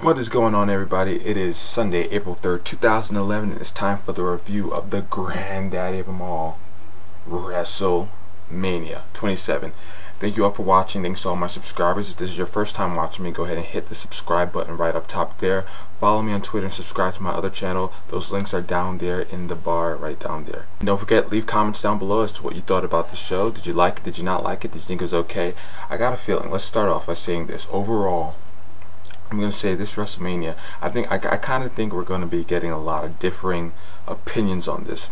What is going on, everybody? It is Sunday, April 3rd, 2011, and it's time for the review of the granddaddy of them all, WrestleMania 27. Thank you all for watching. Thanks to all my subscribers. If this is your first time watching me, go ahead and hit the subscribe button right up top there. Follow me on Twitter and subscribe to my other channel. Those links are down there in the bar right down there. And don't forget, leave comments down below as to what you thought about the show. Did you like it? Did you not like it? Did you think it was okay? I got a feeling. Let's start off by saying this. Overall, I'm going to say this WrestleMania, I kind of think we're going to be getting a lot of differing opinions on this.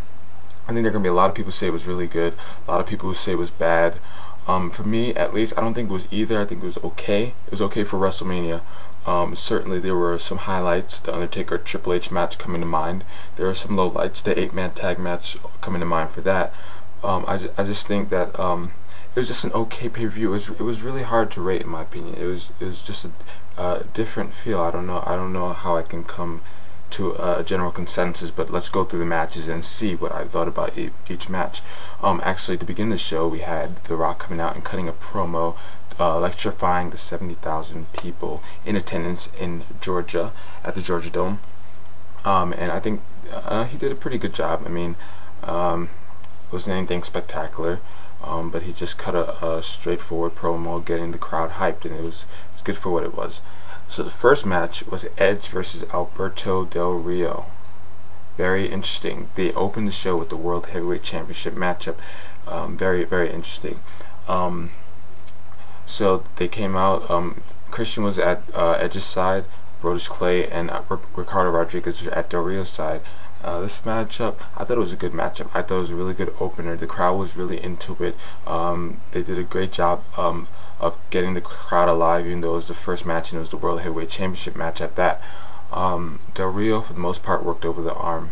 I think there are going to be a lot of people who say it was really good, a lot of people who say it was bad. For me, at least, I don't think it was either. I think it was okay. It was okay for WrestleMania. Certainly there were some highlights. The Undertaker Triple H match coming to mind. There are some lowlights. The 8-man tag match coming to mind for that. I just think that it was just an okay pay-per-view. It was really hard to rate, in my opinion. It was just a different feel. I don't know how I can come to a general consensus, but let's go through the matches and see what I thought about each match. Actually, to begin the show, we had The Rock coming out and cutting a promo, electrifying the 70,000 people in attendance in Georgia at the Georgia Dome, and I think he did a pretty good job. I mean, it wasn't anything spectacular, but he just cut a straightforward promo, getting the crowd hyped, and it's good for what it was. So the first match was Edge versus Alberto Del Rio. Very interesting. They opened the show with the World Heavyweight Championship matchup. Very, very interesting. So they came out. Christian was at Edge's side, Rhodes Clay and Ricardo Rodriguez were at Del Rio's side. This matchup, I thought it was a good matchup. I thought it was a really good opener. The crowd was really into it. They did a great job of getting the crowd alive, even though it was the first match and it was the World Heavyweight Championship match at that. Del Rio, for the most part, worked over the arm.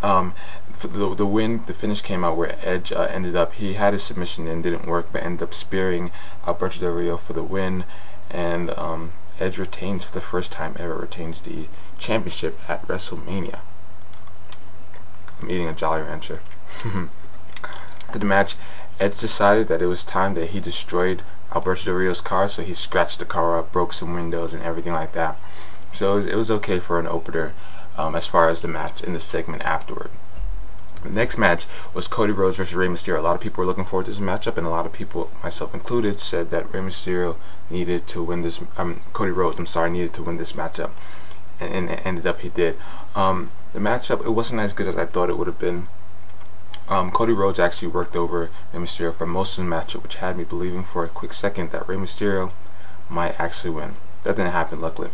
For the win, the finish came out where Edge ended up, he had his submission and didn't work, but ended up spearing Alberto Del Rio for the win, and Edge retains, for the first time ever, retains the championship at WrestleMania. I'm eating a Jolly Rancher. After the match, Edge decided that it was time that he destroyed Alberto Del Rio's car, so he scratched the car up, broke some windows and everything like that. So it was okay for an opener as far as the match in the segment afterward. The next match was Cody Rhodes versus Rey Mysterio. A lot of people were looking forward to this matchup, and a lot of people, myself included, said that Rey Mysterio needed to win this. Cody Rhodes, needed to win this matchup, and ended up he did. The matchup, it wasn't as good as I thought it would have been. Cody Rhodes actually worked over Rey Mysterio for most of the matchup, which had me believing for a quick second that Rey Mysterio might actually win. That didn't happen, luckily.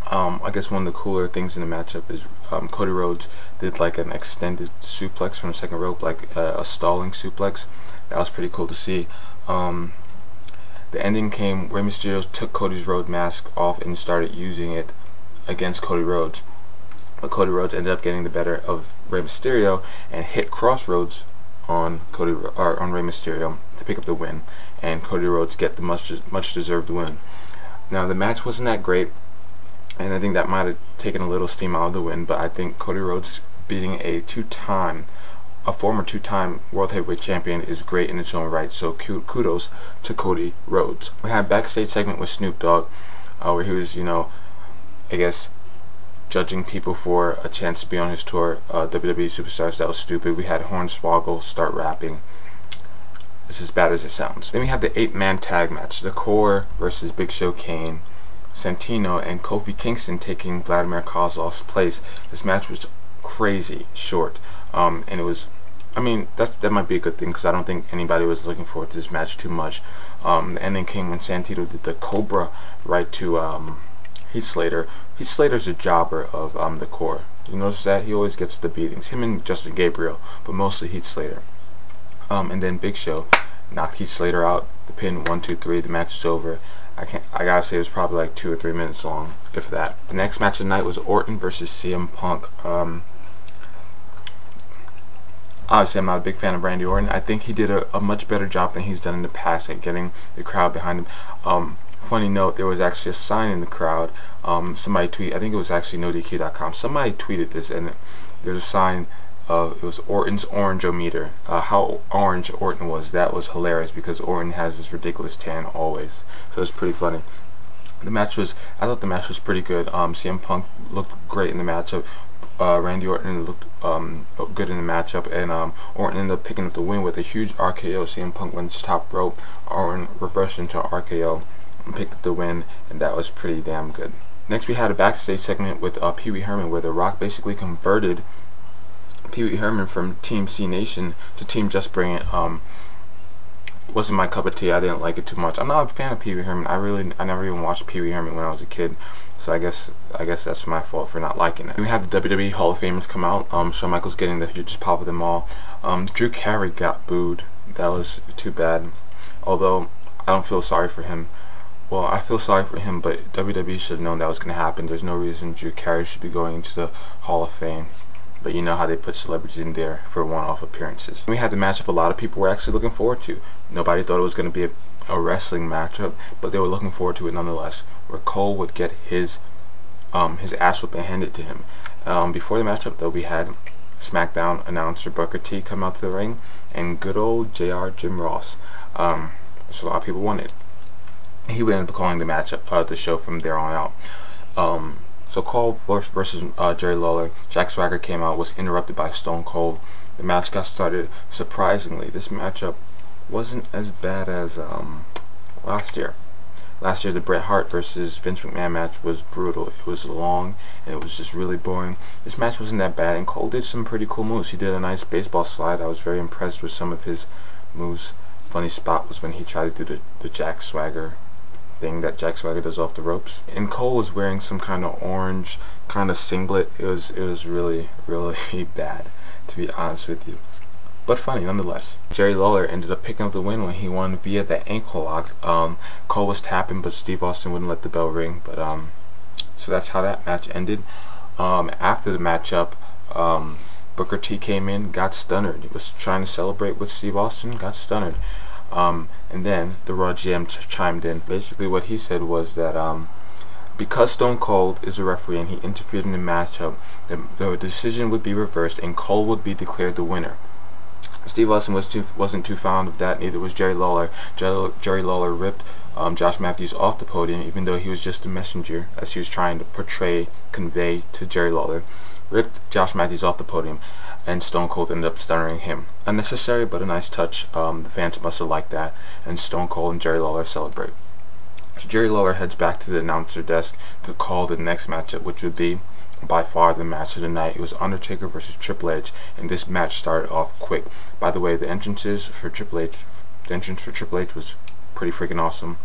I guess one of the cooler things in the matchup is Cody Rhodes did like an extended suplex from the second rope, like a stalling suplex. That was pretty cool to see. The ending came, Rey Mysterio took Cody's Rhodes mask off and started using it against Cody Rhodes. But Cody Rhodes ended up getting the better of Rey Mysterio and hit Crossroads on Rey Mysterio to pick up the win, and Cody Rhodes get the much deserved win. Now the match wasn't that great, and I think that might have taken a little steam out of the win, but I think Cody Rhodes beating a former two-time World Heavyweight Champion is great in its own right, so kudos to Cody Rhodes. We had a backstage segment with Snoop Dogg, where he was, I guess, judging people for a chance to be on his tour, WWE Superstars. That was stupid. We had Hornswoggle start rapping. It's as bad as it sounds. Then we have the 8-man tag match, The Core versus Big Show, Kane, Santino, and Kofi Kingston taking Vladimir Kozlov's place. This match was crazy short, and it was, I mean, that might be a good thing, because I don't think anybody was looking forward to this match too much. The ending came when Santino did the Cobra right to Heath Slater. Heath Slater's a jobber of The Core. You notice that? He always gets the beatings. Him and Justin Gabriel, but mostly Heath Slater. And then Big Show knocked Heath Slater out. The pin, 1, 2, 3. The match is over. I gotta say it was probably like 2 or 3 minutes long, if that. The next match of the night was Orton versus CM Punk. Obviously, I'm not a big fan of Randy Orton. I think he did a much better job than he's done in the past at getting the crowd behind him. Funny note, there was actually a sign in the crowd. Somebody tweeted, I think it was actually NoDQ.com. Somebody tweeted this, and there's a sign it was Orton's orange-o-meter. How orange Orton was, that was hilarious, because Orton has this ridiculous tan always, so it's pretty funny. I thought the match was pretty good. CM Punk looked great in the matchup. Randy Orton looked good in the matchup, and Orton ended up picking up the win with a huge RKO. CM Punk went to top rope, Orton reversed into RKO and picked up the win, and that was pretty damn good. Next, we had a backstage segment with Pee Wee Herman, where The Rock basically converted Pee Wee Herman from Team C Nation to Team Just Bring It. Wasn't my cup of tea. I didn't like it too much. I'm not a fan of Pee Wee Herman. I never even watched Pee Wee Herman when I was a kid, so I guess that's my fault for not liking it. We have the WWE Hall of Famers come out. Shawn Michaels getting the hugest pop of them all. Drew Carey got booed. That was too bad. Although I don't feel sorry for him. Well, I feel sorry for him, but WWE should have known that was going to happen. There's no reason Drew Carey should be going into the Hall of Fame. But you know how they put celebrities in there for one-off appearances. We had the matchup a lot of people were actually looking forward to. Nobody thought it was going to be a wrestling matchup, but they were looking forward to it nonetheless, where Cole would get his ass whooping handed to him. Before the matchup, though, we had SmackDown announcer Booker T come out to the ring, and good old JR Jim Ross, which a lot of people wanted. He would end up calling the matchup, the show from there on out. So Cole versus Jerry Lawler. Jack Swagger came out, was interrupted by Stone Cold. The match got started. Surprisingly, this matchup wasn't as bad as last year. Last year, the Bret Hart versus Vince McMahon match was brutal. It was long, and it was just really boring. This match wasn't that bad, and Cole did some pretty cool moves. He did a nice baseball slide. I was very impressed with some of his moves. Funny spot was when he tried to do the Jack Swagger thing that Jack Swagger does off the ropes. And Cole was wearing some kind of orange kind of singlet. It was really bad, to be honest with you, but funny nonetheless. Jerry Lawler ended up picking up the win when he won via the ankle lock. Cole was tapping, but Steve Austin wouldn't let the bell ring. But so that's how that match ended. After the matchup, Booker T came in, got stunned. He was trying to celebrate with Steve Austin, got stunned. And then the Raw GM chimed in. Basically what he said was that because Stone Cold is a referee and he interfered in the matchup, the decision would be reversed and Cole would be declared the winner. Steve Austin wasn't too fond of that, neither was Jerry Lawler. Jerry Lawler ripped Josh Matthews off the podium, even though he was just a messenger, as he was trying to convey to Jerry Lawler. Ripped Josh Matthews off the podium, and Stone Cold ended up stunning him. Unnecessary, but a nice touch. The fans must have liked that, and Stone Cold and Jerry Lawler celebrate. So Jerry Lawler heads back to the announcer desk to call the next matchup, which would be by far the match of the night. It was Undertaker versus Triple H, and this match started off quick. By the way, the entrance for Triple H was pretty freaking awesome.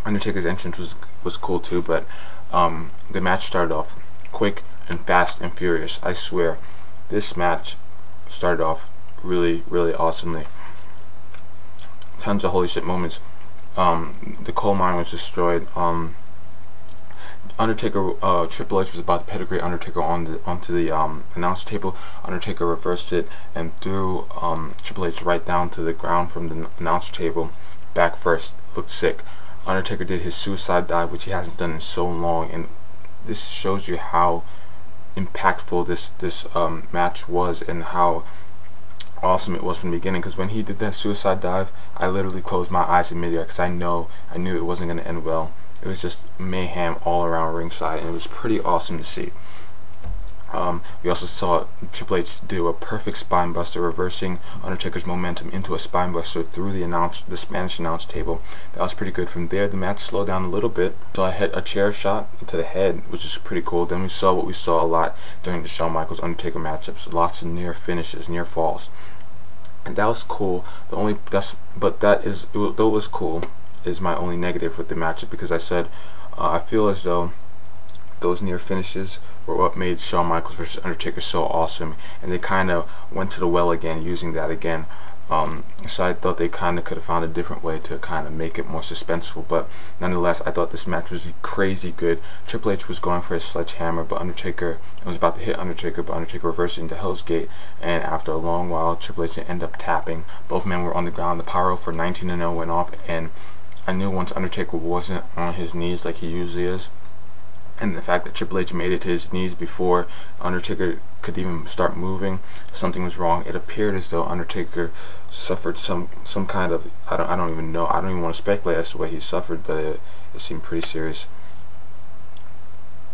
Undertaker's entrance was cool too, but the match started off quick and fast and furious. I swear, this match started off really awesomely. Tons of holy shit moments. The coal mine was destroyed. Undertaker, Triple H was about to pedigree Undertaker onto the announce table. Undertaker reversed it and threw Triple H right down to the ground from the announce table, back first. Looked sick. Undertaker did his suicide dive, which he hasn't done in so long, and this shows you how impactful this match was and how awesome it was from the beginning. Because when he did that suicide dive, I literally closed my eyes in midair because I knew it wasn't going to end well. It was just mayhem all around ringside, and it was pretty awesome to see. We also saw Triple H do a perfect spine buster, reversing Undertaker's momentum into a spine buster through the Spanish announce table. That was pretty good. From there, the match slowed down a little bit. So I had a chair shot to the head, which is pretty cool. Then we saw what we saw a lot during the Shawn Michaels Undertaker matchups: lots of near finishes, near falls, and that was cool. Though it was cool, is my only negative with the matchup, because I said I feel as though those near finishes were what made Shawn Michaels versus Undertaker so awesome, and they kind of went to the well again using that again. So I thought they kind of could have found a different way to kind of make it more suspenseful, but nonetheless I thought this match was crazy good. Triple H was going for his sledgehammer, but Undertaker was about to hit Undertaker, but Undertaker reversed it into Hell's Gate, and after a long while Triple H ended up tapping. Both men were on the ground. The pyro for 19-0 went off, and I knew once Undertaker wasn't on his knees like he usually is, and the fact that Triple H made it to his knees before Undertaker could even start moving, something was wrong. It appeared as though Undertaker suffered some kind of, I don't even know, I don't even want to speculate as to what he suffered, but it seemed pretty serious.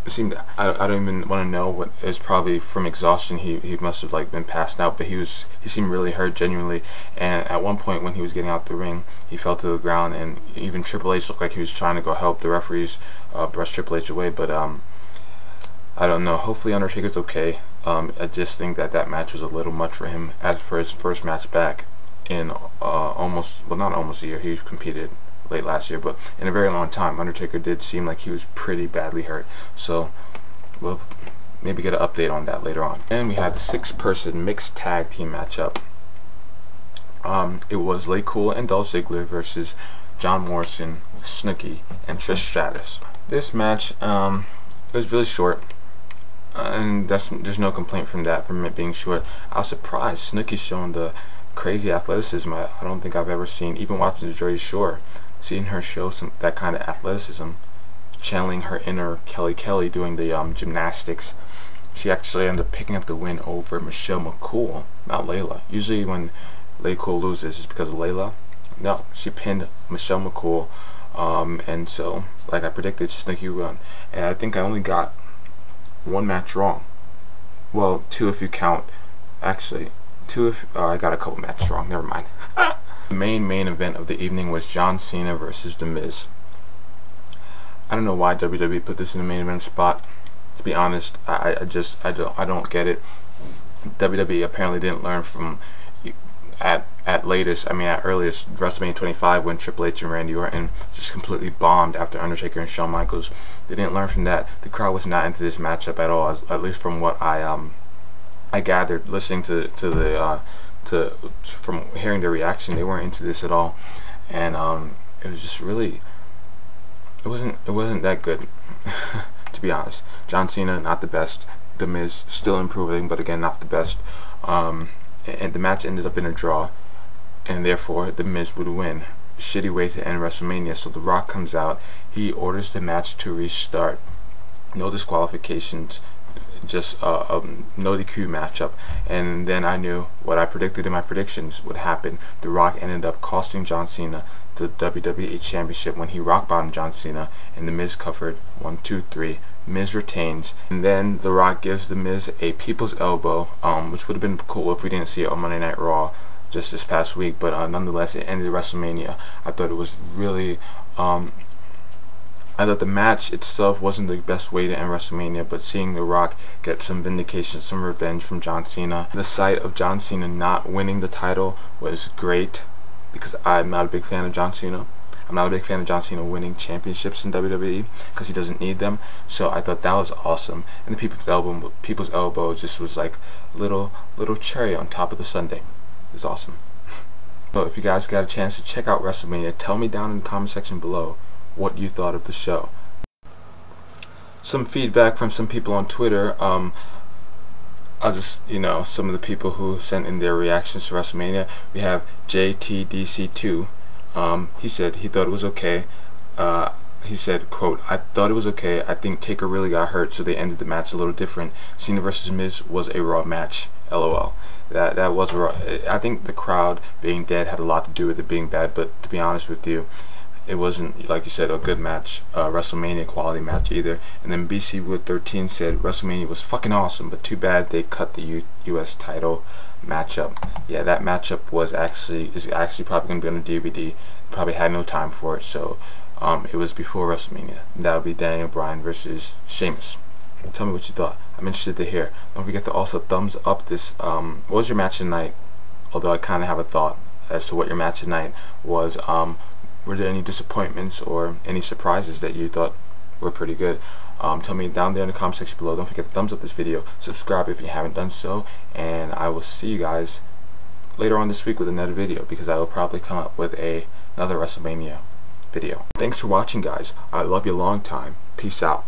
It seemed, I don't even want to know what. It's probably from exhaustion. He must have like been passed out, but he seemed really hurt genuinely. And at one point when he was getting out the ring, he fell to the ground, and even Triple H looked like he was trying to go help. The referees brushed Triple H away, but I don't know. Hopefully Undertaker's okay. I just think that match was a little much for him as for his first match back in not almost a year. He competed late last year, but in a very long time. Undertaker did seem like he was pretty badly hurt, so we'll maybe get an update on that later on. And we had the 6-person mixed tag team matchup. It was Lay Cool and Dolph Ziggler versus John Morrison, Snooki, and Trish Stratus. This match it was really short, and there's no complaint from it being short. I was surprised Snooki showing the crazy athleticism I don't think I've ever seen. Even watching the Jersey Shore, seeing her show that kind of athleticism, channeling her inner Kelly doing the gymnastics. She actually ended up picking up the win over Michelle McCool, not Layla. Usually when Lay Cool loses, it's because of Layla. No, she pinned Michelle McCool, and so, like I predicted, Snooki won. And I think I only got one match wrong. Well, 2 if you count. Actually, 2 if I got a couple matches wrong. Never mind. The main event of the evening was John Cena versus The Miz. I don't know why WWE put this in the main event spot. To be honest, I don't get it. WWE apparently didn't learn from at earliest WrestleMania 25 when Triple H and Randy Orton just completely bombed after Undertaker and Shawn Michaels. They didn't learn from that. The crowd was not into this matchup at all, at least from what I gathered listening from hearing their reaction. They weren't into this at all, and it was just really, it wasn't that good. To be honest, John Cena not the best, The Miz still improving, but again not the best, and the match ended up in a draw, and therefore The Miz would win. Shitty way to end WrestleMania. So The Rock comes out, he orders the match to restart, no disqualifications, just a no DQ matchup. And then I knew what I predicted in my predictions would happen. The Rock ended up costing John Cena the WWE Championship when he rock bottomed John Cena, and The Miz covered 1, 2, 3. Miz retains, and then The Rock gives The Miz a people's elbow, which would have been cool if we didn't see it on Monday Night Raw just this past week, but nonetheless it ended WrestleMania. I thought it was really I thought the match itself wasn't the best way to end WrestleMania, but seeing The Rock get some vindication, some revenge from John Cena, the sight of John Cena not winning the title was great, because I'm not a big fan of John Cena. I'm not a big fan of John Cena winning championships in WWE because he doesn't need them. So I thought that was awesome, and the people's elbow just was like little cherry on top of the sundae. It's awesome. So if you guys got a chance to check out WrestleMania, tell me down in the comment section below what you thought of the show. Some feedback from some people on Twitter. I'll just, some of the people who sent in their reactions to WrestleMania. We have JTDC2. He said he thought it was okay. He said, quote, "I thought it was okay. I think Taker really got hurt, so they ended the match a little different. Cena versus Miz was a Raw match. LOL." That was Raw. I think the crowd being dead had a lot to do with it being bad, but to be honest with you, it wasn't, like you said, a good match, WrestleMania quality match either. And then BC Wood 13 said WrestleMania was fucking awesome, but too bad they cut the US title matchup. Yeah, that matchup is actually probably gonna be on the DVD. Probably had no time for it, so it was before WrestleMania. That would be Daniel Bryan versus Sheamus. Tell me what you thought. I'm interested to hear. Don't forget to also thumbs up this. What was your match tonight? Although I kind of have a thought as to what your match tonight was. Were there any disappointments or any surprises that you thought were pretty good? Tell me down there in the comment section below. Don't forget to thumbs up this video, subscribe if you haven't done so, and I will see you guys later on this week with another video, because I will probably come up with another WrestleMania video. Thanks for watching, guys. I love you long time. Peace out.